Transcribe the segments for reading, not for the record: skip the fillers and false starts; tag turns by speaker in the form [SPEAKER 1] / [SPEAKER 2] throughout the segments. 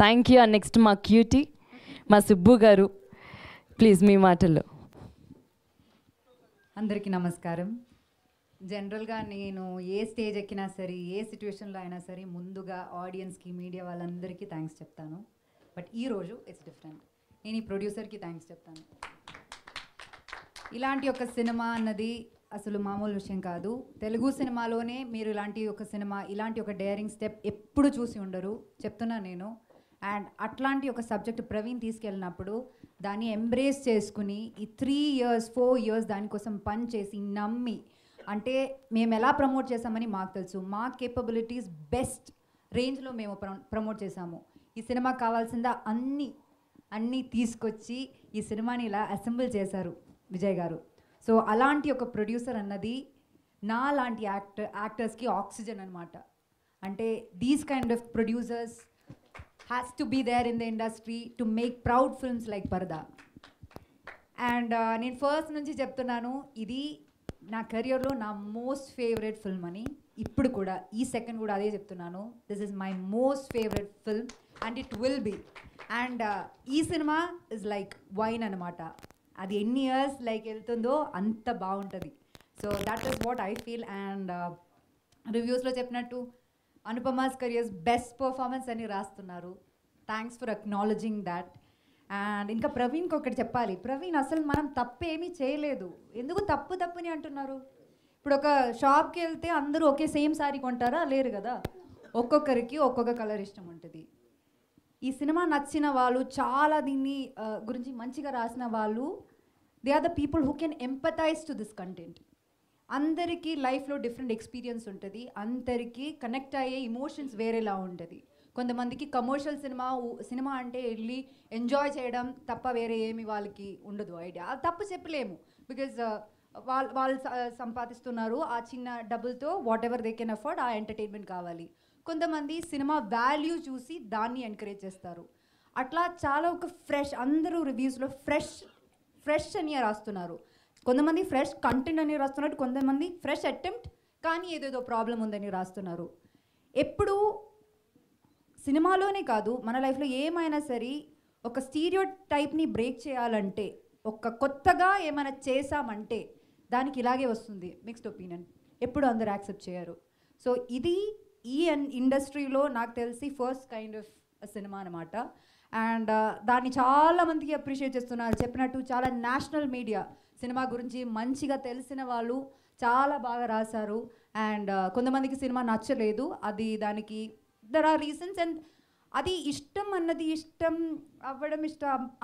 [SPEAKER 1] Thank you. Next మా cutie మా సుబ్బు గారు, ప్లీజ్ మీ మాటల్లో.
[SPEAKER 2] అందరికీ నమస్కారం. జనరల్గా నేను ఏ స్టేజ్ ఎక్కినా సరే, ఏ సిచ్యువేషన్లో అయినా సరే ముందుగా ఆడియన్స్కి, మీడియా వాళ్ళందరికీ థ్యాంక్స్ చెప్తాను. బట్ ఈరోజు ఇట్స్ డిఫరెంట్. నేను ఈ ప్రొడ్యూసర్కి థ్యాంక్స్ చెప్తాను. ఇలాంటి ఒక సినిమా అన్నది అసలు మామూలు విషయం కాదు. తెలుగు సినిమాలోనే మీరు ఇలాంటి ఒక సినిమా, ఇలాంటి ఒక డేరింగ్ స్టెప్ ఎప్పుడు చూసి ఉండరు, చెప్తున్నా నేను. అండ్ అట్లాంటి ఒక సబ్జెక్ట్ ప్రవీణ్ తీసుకెళ్ళినప్పుడు దాన్ని ఎంబ్రేస్ చేసుకుని ఈ 3 years 4 years దానికోసం పని చేసి నమ్మి, అంటే మేము ఎలా ప్రమోట్ చేసామని మాకు తెలుసు, మా కేపబిలిటీస్ బెస్ట్ రేంజ్లో మేము ప్రమోట్ చేసాము. ఈ సినిమాకి కావాల్సిందా అన్నీ తీసుకొచ్చి ఈ సినిమాని ఇలా అసెంబుల్ చేశారు విజయ్ గారు. సో అలాంటి ఒక ప్రొడ్యూసర్ అన్నది నా లాంటి యాక్టర్స్కి ఆక్సిజన్ అనమాట. అంటే these kind of producers has to be there in the industry to make proud films like Paradha. And నేను ఫస్ట్ నుంచి చెప్తున్నాను, ఇది నా కెరియర్లో నా మోస్ట్ ఫేవరెట్ ఫిల్మ్ అని. ఇప్పుడు కూడా ఈ సెకండ్ కూడా అదే చెప్తున్నాను, this is my most favourite film and it will be. And ఈ సినిమా ఇస్ లైక్ వైన్ అనమాట. అది ఎన్ని ఇయర్స్ లైక్ వెళ్తుందో అంత బాగుంటుంది. So that is what I feel. And రివ్యూస్లో చెప్పినట్టు అనుపమాస్ కెరియర్స్ బెస్ట్ పర్ఫార్మెన్స్ అని రాస్తున్నారు. Thanks for acknowledging that. And ఇంకా ప్రవీణ్కి ఒకటి చెప్పాలి. ప్రవీణ్ అసలు మనం తప్పేమీ చేయలేదు, ఎందుకు తప్పుని అంటున్నారు? ఇప్పుడు ఒక షాప్కి వెళ్తే అందరూ ఒకే సేమ్ శారీ కొంటారా? లేరు కదా, ఒక్కొక్కరికి ఒక్కొక్క కలర్ ఇష్టం ఉంటుంది. ఈ సినిమా నచ్చిన వాళ్ళు, చాలా దీన్ని గురించి మంచిగా రాసిన వాళ్ళు, they are the people who can empathize to this content. అందరికీ లైఫ్లో డిఫరెంట్ ఎక్స్పీరియన్స్ ఉంటుంది, అందరికీ కనెక్ట్ అయ్యే ఇమోషన్స్ వేరేలా ఉంటుంది. కొంతమందికి కమర్షియల్ సినిమా అంటే వెళ్ళి ఎంజాయ్ చేయడం తప్ప వేరే ఏమి వాళ్ళకి ఉండదు ఐడియా. తప్పు చెప్పలేము, బికాజ్ వాళ్ళు సంపాదిస్తున్నారు, ఆ చిన్న డబ్బులతో what ever they can afford, ఆ ఎంటర్టైన్మెంట్ కావాలి. కొంతమంది సినిమా వాల్యూ చూసి దాన్ని ఎంకరేజ్ చేస్తారు. అట్లా చాలా ఒక ఫ్రెష్, అందరూ రివ్యూస్లో ఫ్రెష్ అని రాస్తున్నారు. కొంతమంది ఫ్రెష్ కంటెంట్ అని రాస్తున్నారు, కొంతమంది ఫ్రెష్ అటెంప్ట్ కానీ ఏదేదో ప్రాబ్లం ఉందని రాస్తున్నారు. ఎప్పుడు సినిమాలోనే కాదు, మన లైఫ్లో ఏమైనా సరే ఒక స్టీరియో టైప్ని బ్రేక్ చేయాలంటే, ఒక కొత్తగా ఏమైనా చేసామంటే దానికి ఇలాగే వస్తుంది మిక్స్డ్ ఒపీనియన్. ఎప్పుడు అందరు యాక్సెప్ట్ చేయరు. సో ఇది ఈ ఇండస్ట్రీలో నాకు తెలిసి ఫస్ట్ కైండ్ ఆఫ్ సినిమా అనమాట. అండ్ దాన్ని చాలామందికి అప్రిషియేట్ చేస్తున్నారు. చెప్పినట్టు చాలా నేషనల్ మీడియా సినిమా గురించి మంచిగా తెలిసిన వాళ్ళు చాలా బాగా రాశారు. అండ్ కొంతమందికి సినిమా నచ్చలేదు, అది దానికి దర్ ఆర్ రీజన్స్. అండ్ అది ఇష్టం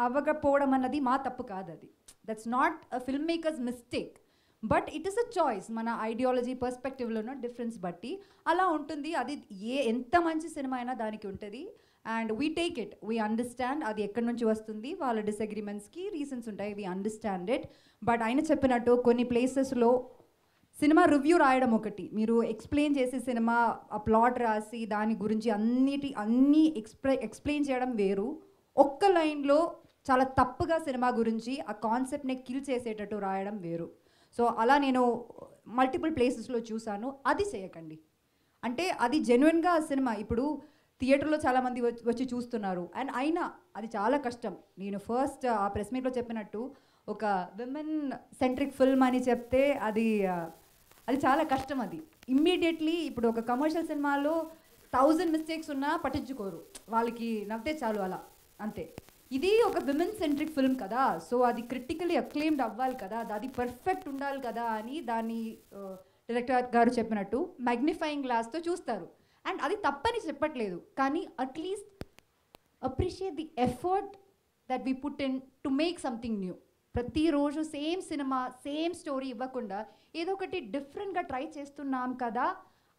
[SPEAKER 2] అవ్వకపోవడం అన్నది మా తప్పు కాదు, అది that's not a film makers mistake, but it is a choice. మన ఐడియాలజీ పర్స్పెక్టివ్లోనూ డిఫరెన్స్ బట్టి అలా ఉంటుంది. అది ఎంత మంచి సినిమా అయినా దానికి ఉంటుంది. And we take it, we understand అది ఎక్కడి నుంచి వస్తుంది, వాళ్ళ డిసగ్రిమెంట్స్కి రీజన్స్ ఉంటాయి, వీ అండర్స్టాండ్ ఇట్. బట్ ఆయన చెప్పినట్టు కొన్ని ప్లేసెస్లో సినిమా రివ్యూ రాయడం ఒకటి, మీరు ఎక్స్ప్లెయిన్ చేసి సినిమా ఆ ప్లాట్ రాసి దాని గురించి అన్నీ ఎక్స్ప్లెయిన్ చేయడం వేరు. ఒక్క లైన్లో చాలా తప్పుగా సినిమా గురించి ఆ కాన్సెప్ట్ని కిల్ చేసేటట్టు రాయడం వేరు. సో అలా నేను మల్టిపుల్ ప్లేసెస్లో చూశాను. అది చేయకండి. అంటే అది జెన్యున్గా సినిమా ఇప్పుడు థియేటర్లో చాలామంది వచ్చి చూస్తున్నారు. అండ్ అయినా అది చాలా కష్టం. నేను ఫస్ట్ ఆ ప్రెస్ మీట్లో చెప్పినట్టు ఒక విమెన్ సెంట్రిక్ ఫిల్మ్ అని చెప్తే అది చాలా కష్టం. అది ఇమ్మీడియట్లీ ఇప్పుడు ఒక కమర్షియల్ సినిమాలో 1000 మిస్టేక్స్ ఉన్నా పట్టించుకోరు, వాళ్ళకి నవ్వుతే చాలు అలా అంతే. ఇది ఒక విమెన్ సెంట్రిక్ ఫిల్మ్ కదా, సో అది క్రిటికలీ అక్లెయిమ్డ్ అవ్వాలి కదా, అది పర్ఫెక్ట్ ఉండాలి కదా అని దాన్ని డైరెక్టర్ గారు చెప్పినట్టు మ్యాగ్నిఫైయింగ్ గ్లాస్తో చూస్తారు. అండ్ అది తప్పని చెప్పట్లేదు, కానీ at least appreciate the effort that we put in to make something new. ప్రతిరోజు సేమ్ సినిమా సేమ్ స్టోరీ ఇవ్వకుండా ఏదో ఒకటి డిఫరెంట్గా ట్రై చేస్తున్నాం కదా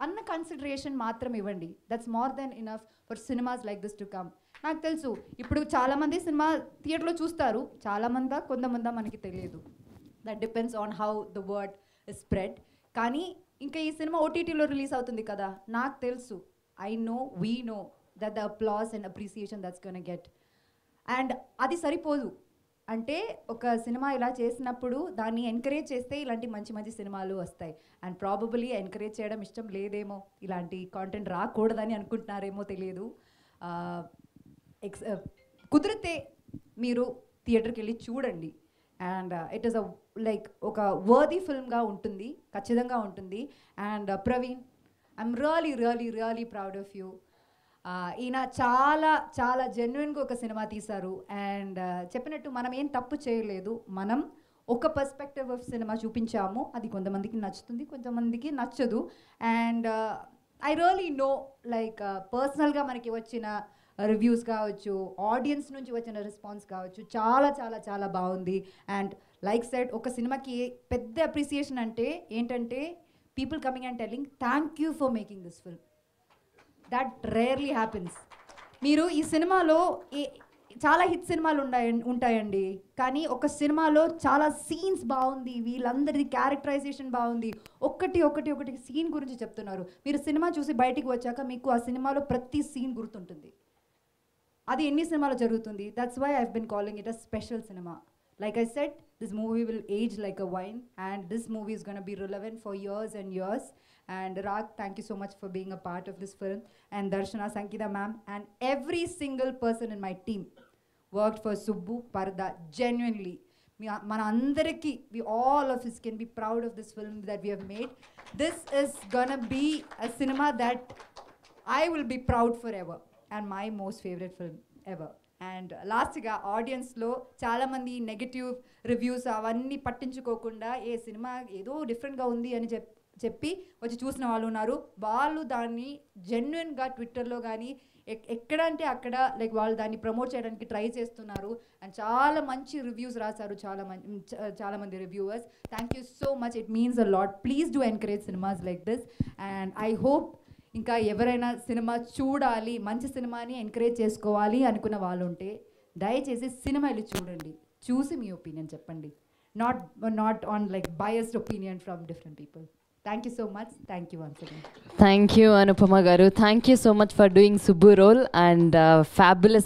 [SPEAKER 2] అన్న కన్సిడరేషన్ మాత్రం ఇవ్వండి. That's more than enough for cinemas like this to come. నాకు తెలుసు ఇప్పుడు చాలామంది సినిమా థియేటర్లో చూస్తారు, చాలామంది కొంతమంది మనకి తెలియదు. That depends on how the word is spread. కానీ ఇంకా ఈ సినిమా ఓటీటీలో రిలీజ్ అవుతుంది కదా, నాకు తెలుసు, I know, we know that the applause and appreciation that's gonna get. And అది సరిపోదు. అంటే ఒక సినిమా ఇలా చేసినప్పుడు దాన్ని ఎంకరేజ్ చేస్తే ఇలాంటి మంచి మంచి సినిమాలు వస్తాయి. అండ్ ప్రాబబులీ ఎంకరేజ్ చేయడం ఇష్టం లేదేమో, ఇలాంటి కాంటెంట్ రాకూడదని అనుకుంటున్నారేమో తెలియదు. కుదిరితే మీరు థియేటర్కి వెళ్ళి చూడండి. అండ్ ఇట్ ఈస్ లైక్ ఒక వర్దీ ఫిల్మ్గా ఉంటుంది, ఖచ్చితంగా ఉంటుంది. And Praveen, I'm really really really proud of you. ఈయన చాలా చాలా జెన్యున్గా ఒక సినిమా తీశారు. అండ్ చెప్పినట్టు మనం ఏం తప్పు చేయలేదు, మనం ఒక పర్స్పెక్టివ్ ఆఫ్ సినిమా చూపించాము. అది కొంతమందికి నచ్చుతుంది, కొంతమందికి నచ్చదు. And I really know like పర్సనల్గా మనకి వచ్చిన రివ్యూస్ కావచ్చు, ఆడియన్స్ నుంచి వచ్చిన రెస్పాన్స్ కావచ్చు, చాలా చాలా చాలా బాగుంది. అండ్ లైక్ సెడ్, ఒక సినిమాకి పెద్ద అప్రిసియేషన్ అంటే ఏంటంటే people coming and telling thank you for making this film. That rarely happens. మీరు ఈ సినిమాలో చాలా హిట్ సినిమాలు ఉంటాయండి, కానీ ఒక సినిమాలో చాలా సీన్స్ బాగుంది, వీళ్ళందరిది క్యారెక్టరైజేషన్ బాగుంది, ఒకటి సీన్ గురించి చెప్తున్నారు. మీరు సినిమా చూసి బయటికి వచ్చాక మీకు ఆ సినిమాలో ప్రతి సీన్ గుర్తుంటుంది. అది ఎన్ని సినిమాలో జరుగుతుంది. That's why I've been calling it a special సినిమా. Like I said, this movie will age like a wine, and this movie is going to be relevant for years and years. And Rag, thank you so much for being a part of this film. And Darshana, Sankita ma'am, and every single person in my team worked for Subbu Parda genuinely. Mana andariki, we all of us can be proud of this film that we have made. This is going to be a cinema that I will be proud forever, and my most favorite film ever. And లాస్ట్గా ఆడియన్స్లో చాలామంది negative reviews అవన్నీ పట్టించుకోకుండా ఏ cinema ఏదో డిఫరెంట్గా ఉంది అని చెప్పి వచ్చి చూసిన వాళ్ళు ఉన్నారు. వాళ్ళు దాన్ని జెన్యున్గా ట్విట్టర్లో కానీ ఎక్కడ అంటే అక్కడ లైక్ వాళ్ళు దాన్ని ప్రమోట్ చేయడానికి ట్రై చేస్తున్నారు. అండ్ చాలా మంచి రివ్యూస్ రాశారు చాలామంది reviewers. Thank you so much, it means a lot. Please do encourage cinemas like this. And I hope ఇంకా ఎవరైనా సినిమా చూడాలి, మంచి సినిమాని ఎంకరేజ్ చేసుకోవాలి అనుకున్న వాళ్ళు ఉంటే దయచేసి సినిమా వెళ్ళి చూడండి, చూసి మీ ఒపీనియన్ చెప్పండి. Not on like biased opinion from different people. Thank you so much. Thank you once again.
[SPEAKER 1] Thank you Anupama garu. Thank you so much for doing Subbu role and fabulous.